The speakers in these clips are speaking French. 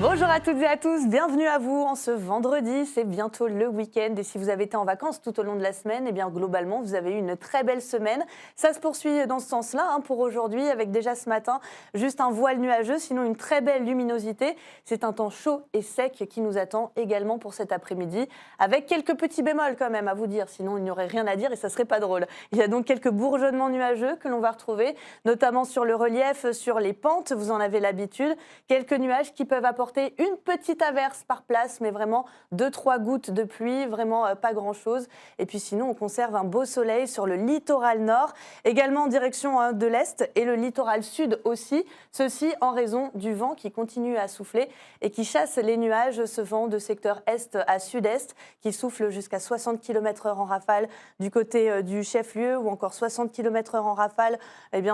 Bonjour à toutes et à tous, bienvenue à vous en ce vendredi, c'est bientôt le week-end et si vous avez été en vacances tout au long de la semaine, eh bien globalement vous avez eu une très belle semaine. Ça se poursuit dans ce sens-là pour aujourd'hui avec déjà ce matin juste un voile nuageux, sinon une très belle luminosité. C'est un temps chaud et sec qui nous attend également pour cet après-midi avec quelques petits bémols quand même à vous dire, sinon il n'y aurait rien à dire et ça serait pas drôle. Il y a donc quelques bourgeonnements nuageux que l'on va retrouver, notamment sur le relief, sur les pentes, vous en avez l'habitude, quelques nuages qui peuvent apporter une petite averse par place, mais vraiment 2-3 gouttes de pluie, vraiment pas grand-chose. Et puis sinon, on conserve un beau soleil sur le littoral nord, également en direction de l'est et le littoral sud aussi. Ceci en raison du vent qui continue à souffler et qui chasse les nuages, ce vent de secteur est à sud-est qui souffle jusqu'à 60 km/h en rafale du côté du chef-lieu ou encore 60 km/h en rafale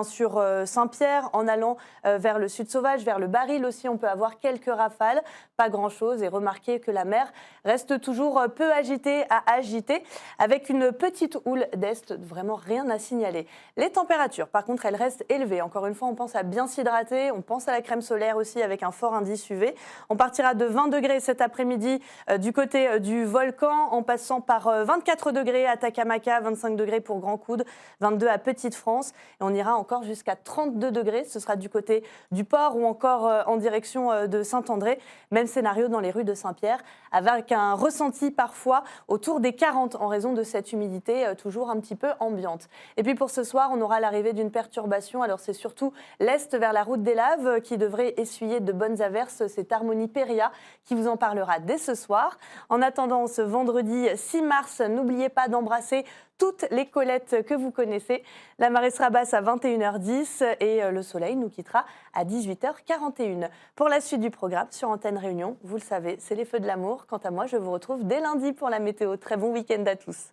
sur Saint-Pierre en allant vers le sud sauvage, vers le Baril aussi, on peut avoir quelques rafales, pas grand-chose et remarquez que la mer reste toujours peu agitée à agiter avec une petite houle d'est, vraiment rien à signaler. Les températures, par contre, elles restent élevées. Encore une fois, on pense à bien s'hydrater, on pense à la crème solaire aussi avec un fort indice UV. On partira de 20 degrés cet après-midi du côté du volcan en passant par 24 degrés à Takamaka, 25 degrés pour Grand Coude, 22 à Petite-France et on ira encore jusqu'à 32 degrés. Ce sera du côté du port ou encore en direction de Saint-André. Même scénario dans les rues de Saint-Pierre, avec un ressenti parfois autour des 40 en raison de cette humidité toujours un petit peu ambiante. Et puis pour ce soir, on aura l'arrivée d'une perturbation. Alors c'est surtout l'est vers la route des Laves qui devrait essuyer de bonnes averses. C'est Harmonie Péria qui vous en parlera dès ce soir. En attendant ce vendredi 6 mars, n'oubliez pas d'embrasser toutes les Colettes que vous connaissez. La marée sera basse à 21h10 et le soleil nous quittera à 18h41. Pour la suite du programme sur Antenne Réunion, vous le savez, c'est les feux de l'amour. Quant à moi, je vous retrouve dès lundi pour la météo. Très bon week-end à tous.